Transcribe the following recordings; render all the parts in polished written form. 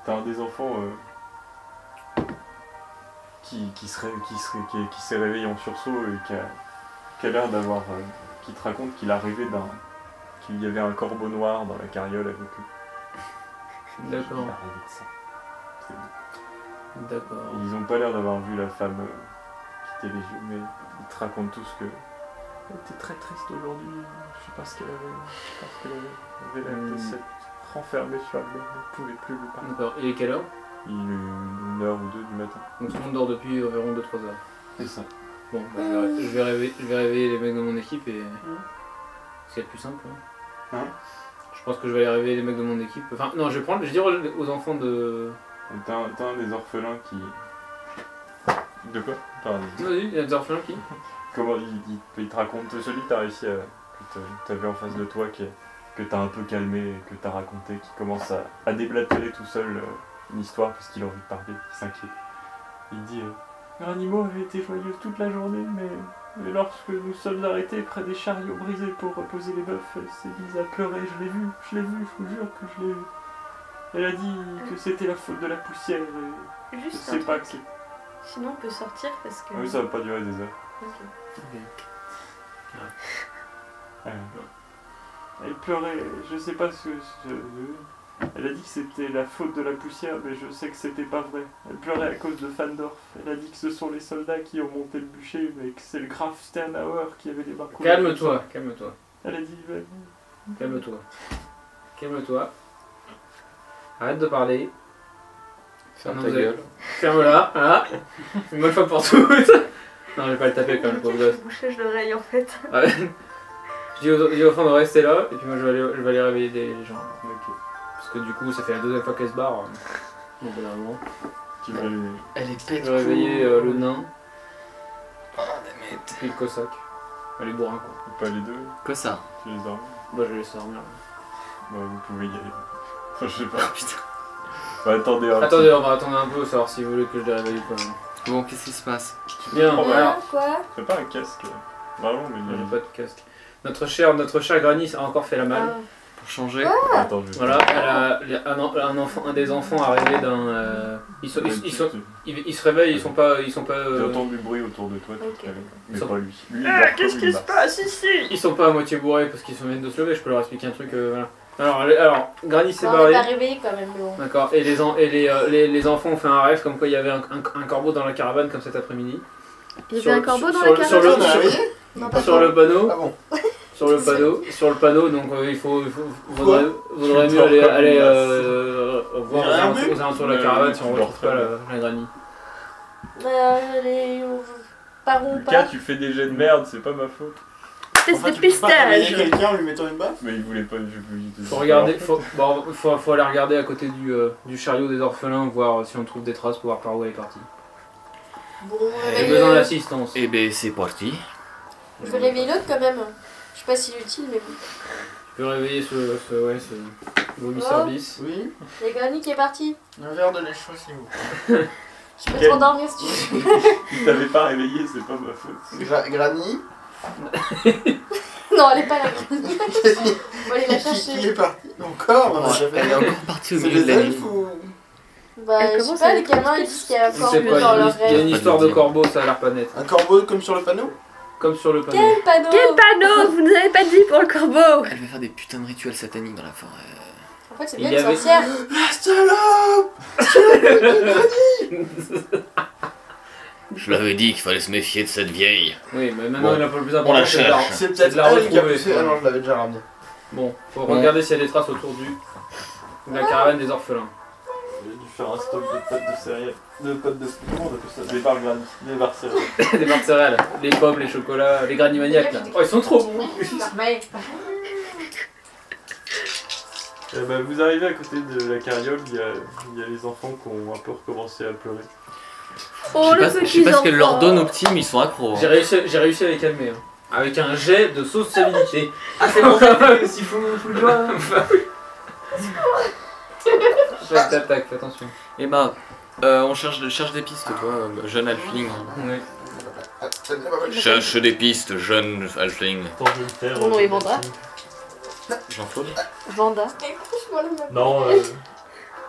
t'as un des enfants qui s'est réveillé en sursaut et qui a l'air d'avoir... qui te raconte qu'il a rêvé qu'il y avait un corbeau noir dans la carriole avec eux. D'accord. Il a rêvé de ça. D'accord. Ils ont pas l'air d'avoir vu la femme quitter les yeux, mais ils te racontent tous que... Elle était très triste aujourd'hui, je sais pas ce qu'elle avait. Elle avait s'être renfermée sur elle, elle ne pouvait plus lui parler. D'accord. Et quelle heure? Il est 1h ou 2 du matin. Donc tout le monde dort depuis environ 2-3 heures. C'est ça. Bon, bah, je vais réveiller les mecs de mon équipe et... C'est le plus simple. Hein? Je pense que je vais aller réveiller les mecs de mon équipe. Enfin, non, je vais dire aux enfants de... T'as un des orphelins qui... De quoi? Pardon. Vas-y, il y a des orphelins qui... Comment il te raconte celui que t'as réussi à... que t'as vu en face de toi, que t'as un peu calmé, et que t'as raconté, qui commence à déblatérer tout seul une histoire parce qu'il a envie de parler, il s'inquiète. Il dit Granimo avait été joyeux toute la journée, mais lorsque nous sommes arrêtés près des chariots brisés pour reposer les bœufs, elle s'est mise à pleurer, je l'ai vu, je vous jure que je l'ai vu. Elle a dit que c'était la faute de la poussière et Juste je sais pas qui. Sinon on peut sortir parce que... Ah oui, ça va pas durer des heures. Ok. Elle pleurait, je sais pas ce que... Elle a dit que c'était la faute de la poussière, mais je sais que c'était pas vrai. Elle pleurait à cause de Fandorf. Elle a dit que ce sont les soldats qui ont monté le bûcher, mais que c'est le Graf Sternauer qui avait débarqué. Calme-toi, calme-toi. Elle a dit... Calme-toi. Calme-toi. Arrête de parler. Ferme ta gueule. Ferme-la, voilà. Une bonne fois pour toutes. Non, je vais pas le taper quand même, pauvre gosse. Bouchage d'oreille en fait. Ouais. Je dis aux enfants de rester là, et puis moi je vais aller réveiller les gens. Ok. Parce que du coup, ça fait la deuxième fois qu'elle se barre. Bon, bon, moment. Tu vas aller... Elle est pète. Je vais réveiller le nain, Oh, damn it. puis le cossack. Les bourrins quoi. Ou pas les deux, Quoi ça? tu les as. Bah, je vais laisser dormir. Bah, vous pouvez y aller. Enfin, je sais pas. Oh putain. Bah, attendez, un Attendez, on va attendre un peu, savoir si vous voulez que je les réveille ou pas. Bon, qu'est-ce qui se passe? Bien, Oh, alors. Quoi? C'est pas un casque. Vraiment, mais Il il n'y y a pas de casque. Notre cher Granny a encore fait la malle. Pour changer? a... Attends, je vais... Voilà, un des enfants a rêvé d'un... Ils se réveillent, ils sont pas... Tu entends du bruit autour de toi, tu te Ok. réveilles. Mais Ils pas lui. Lui, il dort Qu'est-ce comme qui une se masse. passe ici? Ils sont pas à moitié bourrés parce qu'ils viennent de se lever, je peux leur expliquer un truc, voilà. Alors Granny s'est On barré. n'est pas réveillé quand même, mais bon. D'accord, et les enfants ont fait un rêve comme quoi il y avait un corbeau dans la caravane comme cet après-midi. Il y Sur- avait un corbeau dans sur- la sur caravane? le- Non, pas Sur le panneau, Ah bon? sur le panneau, donc vaudrait mieux aller voir J'ai rien vu. aux alentours de la caravane si on Tu dors retrouve pas très la Granny. Les... Partons Lucas, pas. tu fais des jets de merde, c'est pas ma faute. Test de Tu peux pas réveiller pistage. quelqu'un en lui mettant une baffe? Mais il voulait pas... Je... Faut regarder, faut aller regarder à côté du chariot des orphelins, voir si on trouve des traces pour voir par où elle est partie. Bon, J'ai besoin d'assistance. Eh ben, c'est parti. je vais réveiller l'autre quand même. Je sais pas s'il est utile, mais bon. Tu peux réveiller ce vomi Oh. service. Oui. Il y a Granny qui est partie. Un verre de lait chaud, s'il vous plaît. Je peux te rendormir si tu veux. Il t'avait pas réveillé, c'est pas ma faute. Granny. Non, elle est pas là, Granny. On va aller la Qui est chercher. parti? Encore? On a déjà fait. Elle est encore partie au C'est milieu de des la nuit. elfes ou... Bah, Elle je sais commence pas, à les écouter. gamins ils disent qu'il y a un Je sais corbeau pas, dans leur il y a une rêve. histoire de corbeau, ça a l'air pas net. Un corbeau comme sur le panneau? Comme sur le panneau. Quel panneau! Quel panneau? Vous nous avez pas dit pour le corbeau. Elle va faire des putains de rituels sataniques dans la forêt. En fait, c'est Il bien y une avait- sorcière. La salope! Je l'avais dit qu'il fallait se méfier de cette vieille. Oui, mais maintenant Bon, il a pas le plus on important. la c'est de cherche. C'est c'est peut-être de la elle qui a retrouver. poussé. Ah non, je l'avais déjà ramené. Bon, faut Ouais. regarder s'il y a des traces autour de la caravane des orphelins. J'ai dû faire un stock de pâtes de céréales. De pâtes de... Comment on appelle ça? Des barres grandes. Des barres céréales. Des barres de céréales, les pommes, les chocolats, les granimaniacs là. Oh, ils sont trop bons. Mais Vous arrivez à côté de la carriole, il y a les enfants qui ont un peu recommencé à pleurer. Oh, le Je sais petit pas ce qu'elle leur enfant. donne aux petits, mais ils sont accros. J'ai réussi à les calmer. Hein. Avec un jet de sociabilité. Ah, c'est bon, s'il faut le doigt. Tac, fais attention. Eh ben, on cherche des pistes, toi, jeune halfling. Ouais. Cherche des pistes, jeune halfling. Attends, je vais le faire. Mon nom est Vanda. Jean-Claude. Vanda. Non,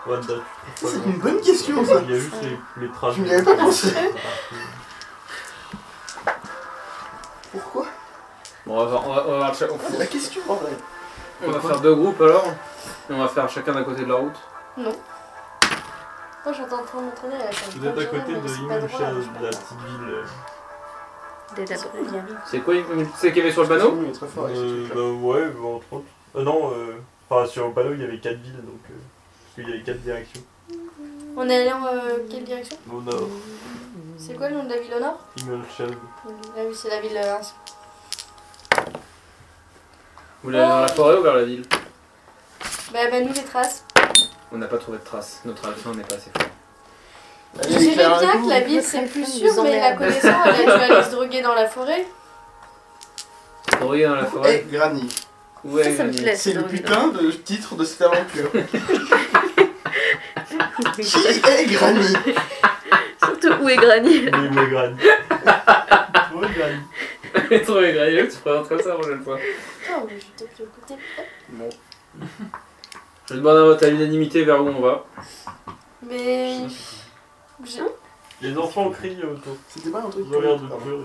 Wanda, tu C'est trouves une bonne question ça. Il y a juste les traces. Je n'y avais pas pensé. Pourquoi? Bon, on va C'est la question en vrai. on va faire 2 groupes alors. Et on va faire chacun d'un côté de la route. Non. Moi, j'étais en train de m'entraîner à la fin. Vous êtes à côté de Imulcha, de la petite ville. Des labos. C'est quoi c'est qu'il y avait sur le panneau? Il est très fort avec ce truc-là. Bah ouais, entre autres. Non, enfin sur le panneau il y avait 4 villes donc. Parce qu'il y avait 4 directions. On est allé en quelle direction? Au nord, C'est quoi le nom de la ville au nord? Imulcha. Ah oui, c'est la ville. Vous voulez aller dans la forêt ou vers la ville? Bah, nous les traces. On n'a pas trouvé de traces. Notre action n'est pas assez fort. Je dirais bien que la ville c'est plus sûr, mais la connaissance elle a dû aller se droguer dans la forêt. Droguer dans la forêt? Eh, Granny. Où est Ça me Granny? plaît. C'est le putain de titre de cette aventure. Qui est Granny? Surtout où est Granny? Oui, où est Gran? Où est Gran? J'ai trouvé Granny, tu présentes comme ça la prochaine fois. Oh, mais je vais peut-être le côté. Bon. Je demande un vote à l'unanimité vers où on va. Mais. j'ai- Les enfants crient autour. C'était pas un truc Ils ont l'air de Pardon. pleurer.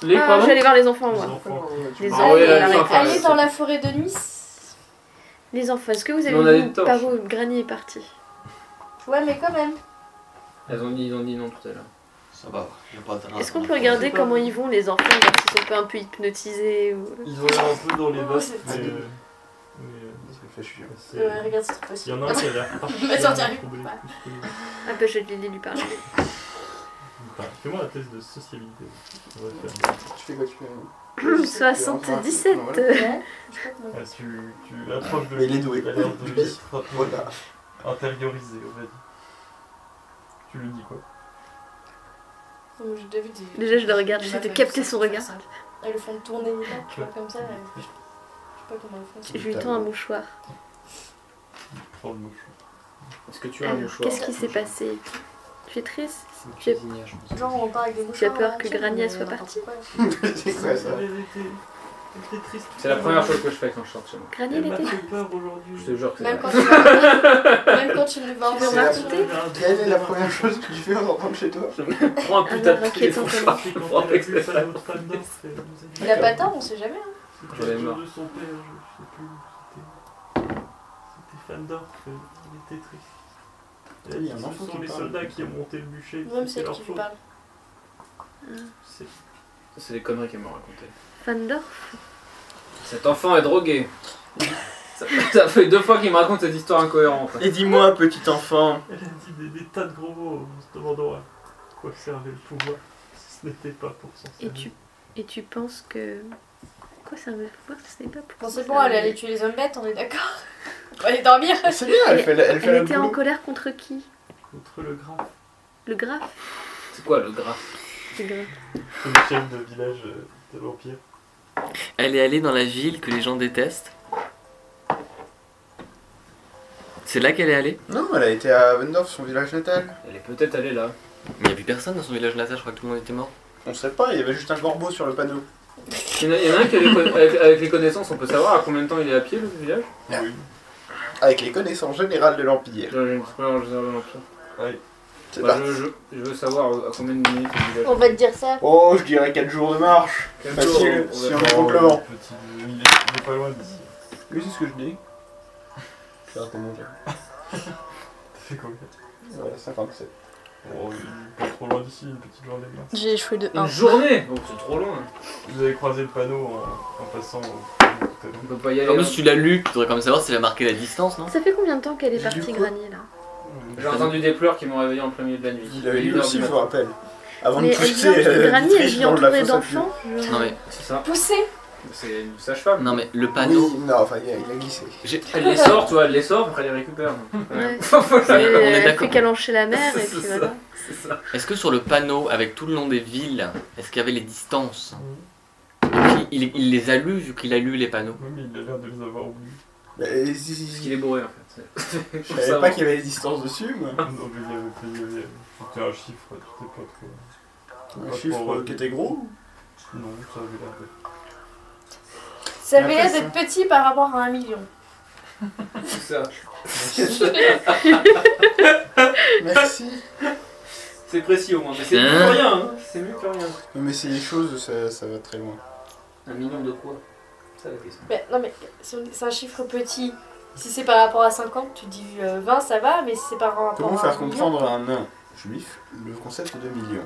Les Ah, je pardon? vais aller voir les enfants, Les moi. enfants. Les Ah enfants, ouais, on la arrête. fin, Aller dans la forêt de Nice. Les enfants, est-ce que vous Mais on a avez des vu torches. par où Granny est partie? Ouais, mais quand même. Ils ont dit non tout à l'heure. Ça va, y a pas de Est-ce qu'on peut regarder comment ils vont, les enfants, voir s'ils sont pas un peu hypnotisés ou... Ils ont l'air un peu dans les Oh, bottes, c'est mais. petit. Ça me fait chier. c'est- Regarde, c'est trop Il y facile. en a un qui a l'air Mais particulièrement sortir. troublé, Ouais. plus que l'autre. Ah bah je vais lui parler. Enfin, fais-moi un test de sociabilité. On va le faire. Tu fais quoi? Tu fais 77. Ouais. Je sais pas comment. Ah, tu approches de Mais il est lui, doué. il a l'air de Oui. se rappeler, Voilà. intériorisé, on va dire. Tu lui dis quoi? Non, mais j'ai déjà vu des. Déjà je le regarde, des j'essaie de meufs capter avec son ça, regard. ça. Elles le font tourner les pattes, tu vois, comme ça. Je sais pas comment elles font. Je lui tends un mouchoir. Prends le mouchoir. Est-ce que tu as un Alors, mouchoir? qu'est-ce qui s'est passé? Tu es triste? C'est une Tu as- cuisinière, je pense. Genre, on part avec des Tu as mouchoirs. peur là, que tu sais, Granny, elle mais soit n'importe partie? quoi. C'est quoi ça? Elle était triste. C'est la première chose que je fais quand je sors chez moi. Granny, Elle elle m'a était... fait peur aujourd'hui. Je te jure que c'est Même vrai. quand tu vas même quand tu ne vas Tu veux en raconter? Quelle est la première chose que tu fais en rentrant de chez toi? Prends un putain de inquiétant téléphone. comme C'est Je quand prends elle a vu avec ça ça. notre femme d'or, elle nous a dit. Il a pas tort, on sait jamais. Hein. C'était J'en ai le jour marre. de son père, je sais plus. C'était Femme d'or, il était triste. Elle a Il y dit a un que enfant ce qui sont les parle. soldats qui ont monté le bûcher. Même c'est celle leur qui lui faute. parle. C'est- C'est des conneries qu'elle m'a racontées. Fandorf? Cet enfant est drogué. Ça fait 2 fois qu'il me raconte cette histoire incohérente. Et dis-moi, petit enfant. Elle a dit des tas de gros mots en se demandant à quoi servait le pouvoir si ce n'était pas pour s'en Et servir. tu penses que... Quoi ça veut pouvoir ce n'est pas pour... Bon, c'est bon, elle allait tuer les hommes bêtes, on est d'accord. On va aller dormir. C'est bien, elle fait Elle le était en boulot. colère contre qui? Contre le graphe, Le graphe? C'est quoi le gras? Le graphe. c'est le chef de village de l'Empire. Elle est allée dans la ville que les gens détestent. C'est là qu'elle est allée? Non, elle a été à Wendorf, son village natal. Elle est peut-être allée là. Mais il n'y a plus personne dans son village natal, je crois que tout le monde était mort. On sait pas, il y avait juste un corbeau sur le panneau. Il y en a un qui a avec les connaissances, on peut savoir à combien de temps il est à pied le village? Oui. Avec les connaissances générales de l'Empire. J'ai une première générale de l'Empire. C'est Bah, parti. je veux savoir à combien de minutes le village. On va te dire ça. Oh, je dirais 4 jours de marche. Quel Facile, jour, si on on va- compte le vent. Petit, il est pas loin d'ici. Oui, c'est ce que je dis. Ça raconte mon T'as fait combien? Ouais, 57. Oh, il est pas trop loin d'ici, une petite journée de marche. J'ai échoué de Une journée? Oh, c'est trop loin. Vous avez croisé le panneau en passant tout à l'heure. On peut pas y aller. En hein. plus, tu l'as lu, tu devrais quand même savoir si elle a marqué la distance, non? Ça fait combien de temps qu'elle est Du partie, coup- Granny, là? J'ai entendu des pleurs qui m'ont réveillé en plein milieu de la nuit. Il avait lu 1 heure aussi, du je vous matin. rappelle. Avant Mais de elle vit pousser Granny, elle Dietrich vit dans la entourée fosse à d'enfants? genre- Non mais, C'est ça. Poussé. C'est une sage-femme. non mais, le pied. panneau... Oui, non, enfin, il a glissé. Elle les sort, tu vois, elle les sort, après elle les récupère. Ouais. est Elle d'accord. fait calancher chez la mère et C'est puis ça. voilà. C'est ça. Est-ce que sur le panneau, avec tout le nom des villes, est-ce qu'il y avait les distances? Et puis, il les a lus, vu qu'il a lu les panneaux. Oui, mais il a l'air de les avoir oubliés. Mais Parce qu'il est bourré en fait. je savais pas qu'il y avait les distances dessus, moi. Non, mais c'était un chiffre, tu sais pas trop. Un Pas chiffre trop qui était gros. Non, ça avait l'air de. Ça avait Mais l'air après d'être petit par rapport à 1 million. C'est ça. Merci. C'est précis au moins, mais c'est mieux que rien, hein. C'est mieux que rien. Mais c'est les choses, ça va très loin. 1 million de quoi? C'est la question. Mais, non mais c'est un chiffre petit. Si c'est par rapport à 50, tu dis 20 ça va, mais si c'est par rapport Comment à faire 1 million, comprendre à un nain juif le concept de million?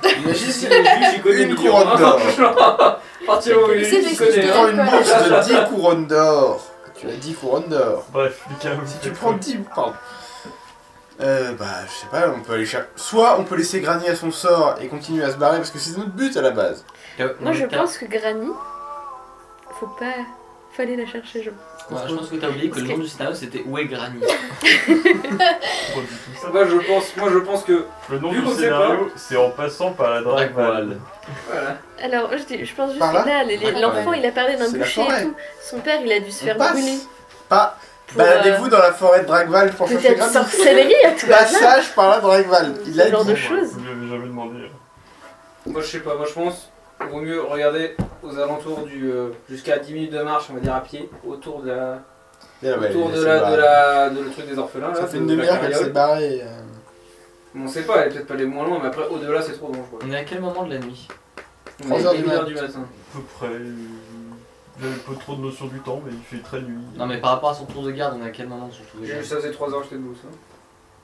Imagine si les juifs ils connaissent Une couronne d'or. À partir du moment où les C'est juifs ils des Tu connaissent. prends Ouais, une ouais. bourse de 10 couronnes d'or. Tu as 10 couronnes d'or. Bref, Lucas, Si tu prends 10... Pardon. Bah, je sais pas, on peut aller chercher... Soit on peut laisser Granny à son sort et continuer à se barrer, parce que c'est notre but à la base. Moi, je pense que Granny, fallait la chercher, je Ouais, je pense que t'as oublié que le nom du scénario c'était Où est Granny? Moi je pense que. Le nom Vu du qu'on sait scénario, c'est en passant par la Dragval. Voilà. Alors, je pense juste Par là que là, l'enfant, il a parlé d'un C'est la bûcher forêt. et tout. Son père, il a dû se On faire passe. brûler. Pas... Pour, Baladez-vous dans la forêt de Dragval pour chercher peut-être Granny. sorcellerie à tout hasard. Passage par la Dragval. Il a Ce genre dit. de choses. Vous lui avez jamais demandé. Moi je sais pas, moi je pense qu'il vaut mieux regarder aux alentours du. Jusqu'à 10 minutes de marche, on va dire à pied, autour de la. Ah ouais, Autour il de s'est la, barré. de le truc des orphelins. Ça là, fait de une la demi-heure qu'elle carriole. s'est barrée. Bon, on sait pas, elle est peut-être pas aller moins loin, mais après au-delà c'est trop dangereux. On est à quel moment de la nuit? On est 3 heures à du 1 heure mat. du matin. À peu près. J'avais pas trop de notion du temps, mais il fait très nuit. Non, mais par rapport à son tour de garde, on est à quel moment de son tour de J'ai garde? vu ça faisait 3 heures que j'étais debout ça.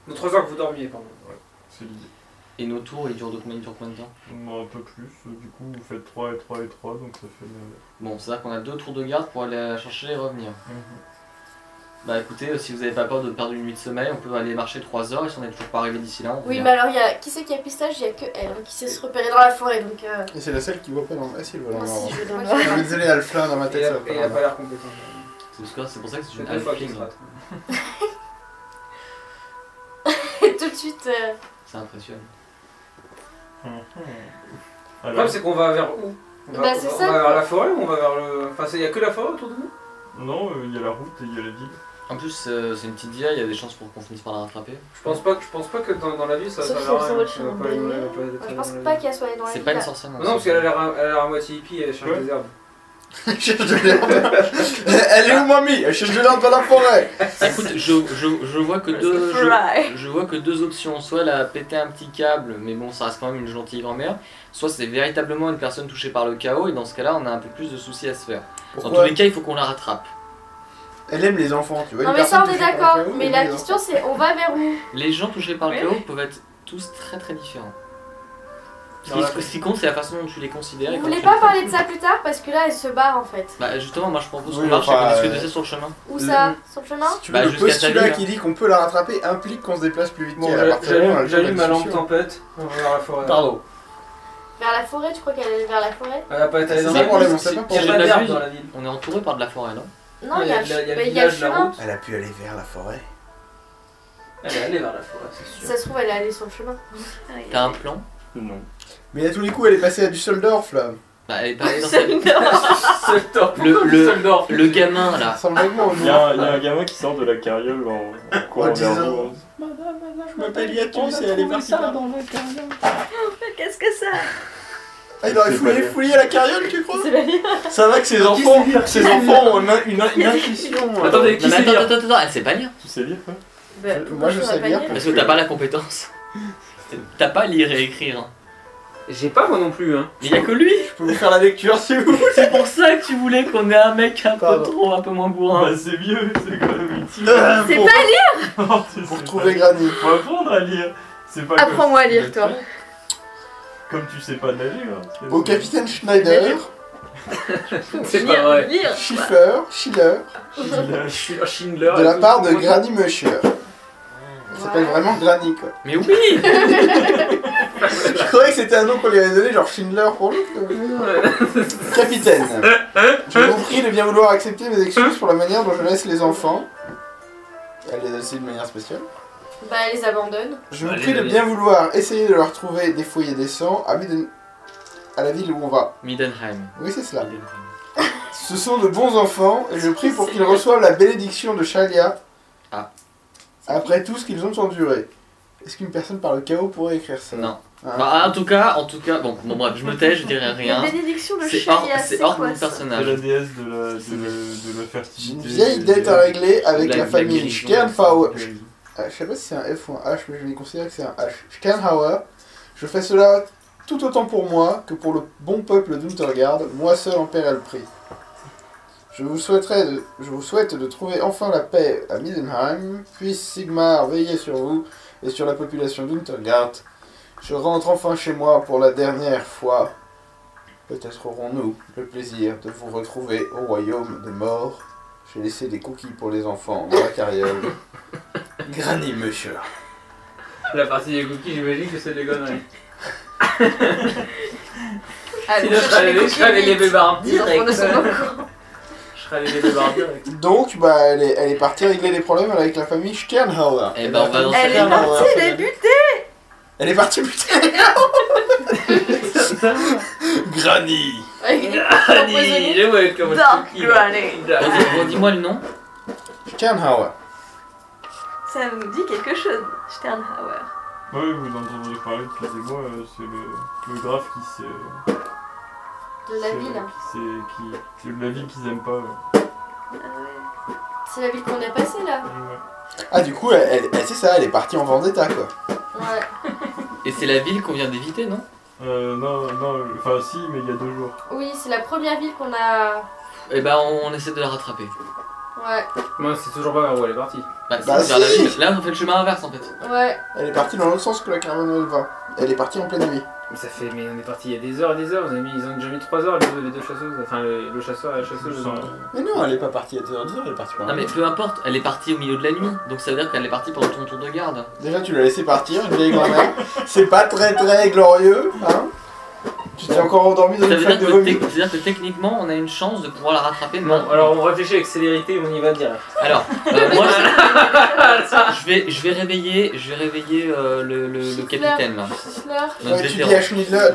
Non, 3 heures que vous dormiez, pardon. C'est l'idée. Et nos tours, ils durent de combien de temps? Un peu plus, du coup vous faites 3 et 3 et 3, donc ça fait... Bon, c'est-à-dire qu'on a 2 tours de garde pour aller la chercher et revenir. Bah écoutez, si vous avez pas peur de perdre une nuit de sommeil, on peut aller marcher 3 heures et si on n'est toujours pas arrivé d'ici là, on Oui, revient. mais alors il y a. Qui c'est qui a pistache? Il y a que elle qui sait se repérer dans la forêt donc. Et c'est la seule qui voit pas dans... Ah si, elle voit dans Moi le aussi je vais dans Non le mais désolé, Alflin dans ma Et tête, ça va il a pas. pas l'air compétent. C'est pour ça que c'est C'est une 2 fois qu'il halfling. se rate. Et tout de suite. Ça impressionne. Le Alors, problème c'est qu'on va vers où? On va, Bah, c'est on ça, va vers quoi. la forêt ou on va vers le. Enfin, il y a que la forêt autour de nous? non, il y a la route et il y a la ville. En plus, c'est une petite vieille, il y a des chances pour qu'on finisse par la rattraper. Je pense pas que dans la ville ça Sauf va si elle rien. s'envole Ça chez va un pas aller- bébé. elle va pas aller Je très pense loin dans pas la qu'elle soit allée dans la C'est ville. pas une là. sorcière, non. ville. Non, parce qu'elle a l'air à moitié hippie et elle cherche Ouais. des herbes. Elle cherche de l'herbe. Elle est où, mamie? Elle cherche de l'herbe dans la forêt. Écoute, je vois que je vois que 2 options. Soit elle a pété un petit câble, mais bon, ça reste quand même une gentille grand-mère. Soit c'est véritablement une personne touchée par le chaos, et dans ce cas-là, on a un peu plus de soucis à se faire. Dans tous Pourquoi? les cas, il faut qu'on la rattrape. Elle aime les enfants, tu vois. Non une mais ça on personne est touchée par d'accord, le chaos, mais elle la aime les question c'est on va vers où? Les gens touchés par le Ouais. chaos peuvent être tous très très différents. Dans la- Ce qui compte, c'est la façon dont tu les considères. et Vous comment voulez tu les pas parler de traites. ça plus tard parce que là elle se barre en fait. Bah justement, moi je propose Oui, qu'on marche et enfin, qu'on discute de ça sur le chemin. Où ça? Sur le chemin? enfants. Tu veux, Bah, le jusqu'à postulat salut, qui dit qu'on peut la rattraper implique qu'on se déplace plus vite Bon, qu'elle. À partir du moment où on a le temps de j'allume ma lampe discussion. tempête. On va vers la forêt. Pardon. Vers la forêt, tu crois qu'elle est vers la forêt? Elle va pas être allée C'est dans ça la le problème, ville. on sait pas Il y a pourquoi. pas J'ai d'herbe pas dans vu. la ville. On est entouré par de la forêt, non? Non, il y a le village, la chemin. route. Elle a pu aller vers la forêt. Elle est allée vers la forêt, c'est Si sûr. ça se trouve, elle est allée sur le chemin. T'as un plan? Non. Mais à tous les coups, elle est passée à Düsseldorf là. Bah elle est pas allée dans sa ville. Seldorf. Le le gamin Ça là. ressemble vaguement au Il y, nom. a un gamin qui sort de la carriole en courant vers disant, vous. Je m'appelle Yatus et elle est partie là. Qu'est-ce que ça? Ah, il aurait C'est pas fouillé la carriole, tu crois? C'est la vie. Ça va que ces enfants ont une intuition. Attendez, Non qui mais sait lire? attends, elle sait pas lire. Tu sais lire quoi? Moi, je sais lire. Parce que t'as pas la compétence. T'as pas à lire et écrire. J'ai pas moi non plus, hein. Mais y a que lui. Je peux vous faire la lecture si vous voulez. C'est pour ça que tu voulais qu'on ait un mec un peu Pardon. trop, un peu moins bourrin. Bah c'est mieux, c'est quand même utile. C'est Pour- pas Non, tu Pour sais trouver pas. Granny. Faut apprendre à lire. C'est pas Apprends-moi à comme- lire, toi. Comme tu sais pas nager. Hein. Au capitaine Schneider, C'est pas vrai. Lire. Schiffer, Schiller, Schindler. de la part de Granny Musher. Elle s'appelle vraiment Granny quoi. Mais oui. Je croyais que c'était un nom qu'on lui avait donné, genre Schindler pour l'autre. Capitaine, je vous prie de bien vouloir accepter mes excuses pour la manière dont je laisse les enfants. Elle les a laissés de manière spéciale. Bah, elle les abandonne. Je vous Allez, prie de allez. bien vouloir essayer de leur trouver des foyers décents à la ville où on va. Midenheim. Oui, c'est cela. Midenheim. Ce sont de bons enfants et je prie pour qu'ils reçoivent la bénédiction de Shalia Ah. après tout ce qu'ils ont enduré. Est-ce qu'une personne par le chaos pourrait écrire ça? Non. Hein. Bah, en tout cas, bon bref, je me tais, je dirai La rien. bénédiction de C'est hors, Sheria, c'est hors quoi mon ça? C'est personnage. la déesse de la J'ai fertilité. une vieille dette à régler avec La- la la famille guérison. Sternhauer. Je sais pas si c'est un F ou un H, mais je vais considérer que c'est un H. Sternhauer. Je fais cela tout autant pour moi que pour le bon peuple d'Untergard. Moi seul en paierai le prix. Je vous souhaite de trouver enfin la paix à Middenheim. Puisse Sigmar veiller sur vous et sur la population d'Untergard. Je rentre enfin chez moi pour la dernière fois. Peut-être aurons-nous le plaisir de vous retrouver au royaume des morts. J'ai laissé des cookies pour les enfants dans la carriole. Granny monsieur. La partie des cookies, j'imagine que c'est des conneries. Allez, Sinon, je serais allé les bébards Les enfants ne sont direct. pas au courant. Je serais allé les bébards direct. Donc, bah, elle est partie régler les problèmes avec la famille Sternhauer. Eh ben, on va dans Elle est cette partie, elle est butée. Elle est partie buter. Granny. Avec des Granny, je vois comme Dark cookie. Granny. Dis-moi le nom. Sternhauer. Ça me dit quelque chose, Sternhauer. Ouais, vous en entendrez parler depuis des mois, c'est le graphe qui s'est... de la ville. C'est la ville qu'ils aiment pas. Ah ouais. C'est la ville qu'on a passée là. Ouais. Ah, du coup, elle c'est ça, elle est partie en vendetta, quoi. Ouais. Et c'est la ville qu'on vient d'éviter, non? Non, enfin si, mais il y a 2 jours. Oui, c'est la première ville qu'on a. Eh ben, on essaie de la rattraper. Ouais. Moi, c'est toujours pas vers où elle est partie. Bah, Bah, c'est vers la si. ville. Là, on fait le chemin inverse en fait. Ouais. Elle est partie dans l'autre sens que la caravane va. Elle est partie en pleine nuit. Mais on est parti il y a des heures et des heures. Ils ont déjà mis 3 heures, les deux chasseuses. Enfin, le chasseur et la chasseuse. Mais non, elle est pas partie à 2h, elle est partie pendant Non, mais peu importe, elle est partie au milieu de la nuit. Donc ça veut dire qu'elle est partie pendant ton tour de garde. Déjà, tu l'as laissé partir, une vieille grand-mère. C'est pas très glorieux, hein. Tu t'es encore endormi dans Ça une veut flaque de vomi. dire que techniquement, on a une chance de pouvoir la rattraper. Bon, alors on réfléchit avec célérité, on y va direct. Alors, moi, je vais réveiller le capitaine là. Schiller. Notre Ouais, tu vétéran. dis à Schniedler,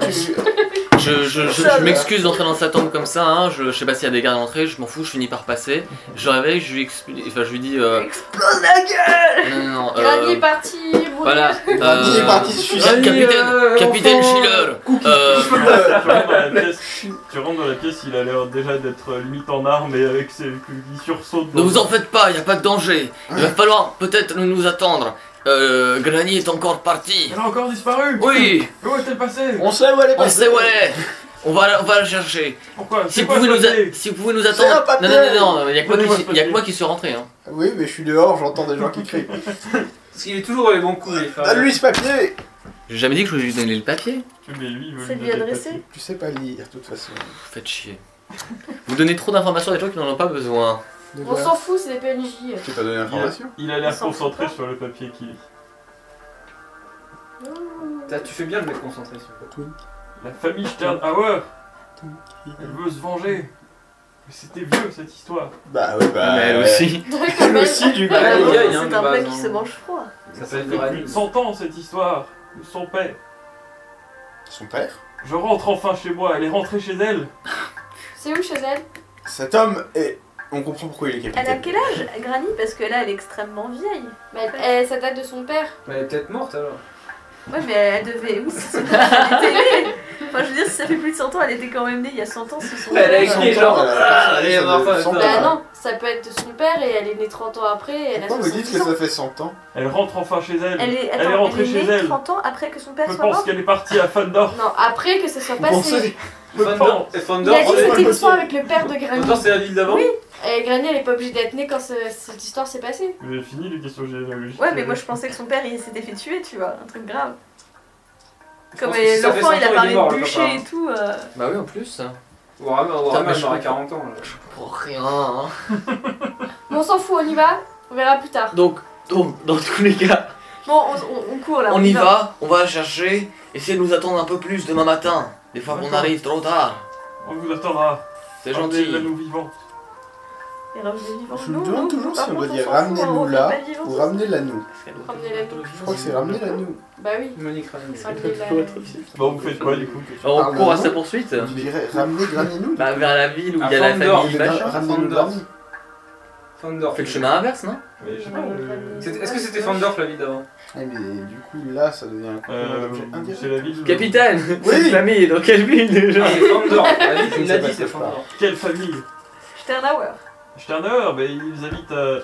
Je m'excuse d'entrer dans sa tombe comme ça, hein. Je sais pas s'il y a des gardes à l'entrée, je m'en fous, je finis par passer. Je le réveille, je lui explique, enfin je lui dis Explose la gueule. non, Granny est parti. Brûler. voilà. Granny est parti se suicider. Capitaine Schiller. Tu rentres dans la pièce, il a l'air déjà d'être limite en armes et avec il sursaute. Ne vous en faites pas, y a pas de danger. Il va falloir peut-être nous attendre. Granny est encore partie. Elle a encore disparu. Oui, Où est-elle passée? On sait où elle est on passée. sait où elle est. On va la chercher. Pourquoi? Si C'est vous, quoi pouvez ce nous papier? si vous pouvez nous C'est un attendre. papier. Non, y a que moi Donnez-moi ce y a que papier. moi qui suis rentré. Hein. Oui, mais je suis dehors, j'entends des gens qui crient. Parce qu'il est toujours dans les bons coups, les femmes. Donne-lui ce papier. J'ai jamais dit que je voulais lui donner le papier. Mais lui, il veut C'est lui lui donner le adressé. papier. Tu sais pas lire, de toute façon. Vous faites chier. Vous donnez trop d'informations à des gens qui n'en ont pas besoin. De On quoi s'en fout, c'est des PNJ. Tu t'as donné l'information. Il a l'air On s'en fout concentré pas. sur le papier qu'il lit. Tu fais bien de mettre concentré sur le La famille Sternhauer, elle veut se venger. Mais c'était vieux cette histoire. Bah oui, bah. Mais elle aussi. Elle aussi, du coup. Ah, Ah, il y a, c'est hein, un de plat base, qui hein. se mange froid. Ça s'appelle Depuis Granny. 100 ans cette histoire. De son père. Son père. Je rentre enfin chez moi, elle est rentrée chez elle. C'est où chez elle? Cet homme est. On comprend pourquoi il est Elle a capitaine. quel âge, Granny? Parce que là, elle est extrêmement vieille. Ça date de son père. Mais elle est peut-être morte alors. Ouais, mais elle devait. Oui, c'est son père, elle était née. Enfin, je veux dire, si ça fait plus de 100 ans, elle était quand même née il y a 100 ans, c'est son Elle a père. écrit genre. Elle est enfin, Bah non, ça peut être de son père et elle est née 30 ans après et elle a Pourquoi vous dites 70 que ans. ça fait 100 ans? Elle rentre enfin chez elle. Elle est, Elle est attends, rentrée elle est chez née elle. 30 ans après que son père Je soit pense mort. qu'elle est partie à Fandor. Non, après que ça soit Vous passé. pensez? Fandor. Et Il Fandor, a dit que c'est- c'était l'histoire avec le père de Granny. Fandor, c'est la ville d'avant. Oui. Et Granny, elle est pas obligée d'être née quand cette histoire s'est passée. Vous avez fini les questions généalogiques. Ouais, mais moi je pensais que son père il s'était fait tuer, tu vois, un truc grave. Je Comme pense que si ça fait l'enfant il 100 a ans, parlé il est mort, de le bûcher papa. et tout. Bah oui, en plus. Warhammer, mais il je aura comprends. 40 ans. Là. Pour rien. Hein. Mais on s'en fout, on y va. On verra plus tard. Donc, dans tous les cas, Bon, on court là. on y va, on va la chercher. Essayez de nous attendre un peu plus demain matin. Des fois qu'on D'accord. arrive trop tard. On vous attendra. C'est gentil. Ramenez-la-nous vivante. Et ramener vivant. Je me Non, demande non, toujours par si on doit contre, dire s'en fout, ramenez-nous on là fait pas vivant, ou ça. ramenez-la nous. Ramenez-la nous. Je crois que c'est ramenez-la nous. Bah oui. Monique Ramener. Ramenez-la. Bon, vous faites quoi du coup? On court à sa poursuite. Tu dirais ramenez Granny nous. Bah, vers la ville où il y a À la Fandor, famille machin. Ramenez-nous Fandor. Granny. Fandor. On fait le chemin inverse, non? Mais je sais pas. Est-ce que c'était Fandorf la ville d'avant? Ah, mais du coup, là, ça devient un complément d'objet indirect. C'est la ville. Capitaine, Oui. cette famille, dans quelle ville déjà? Ah, c'est Fandor. Je ne Il sais l'a pas dit, ce que c'est je parle. Fandor. Quelle famille? Sternauer. Sternauer, ben ils habitent à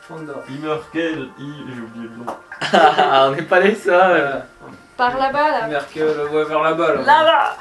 Fandor. Immerkel, j'ai oublié le nom. Ah, on n'est pas les seuls. Voilà. Par là-bas, là. Merkel, ouais, vers là-bas là. Là-bas.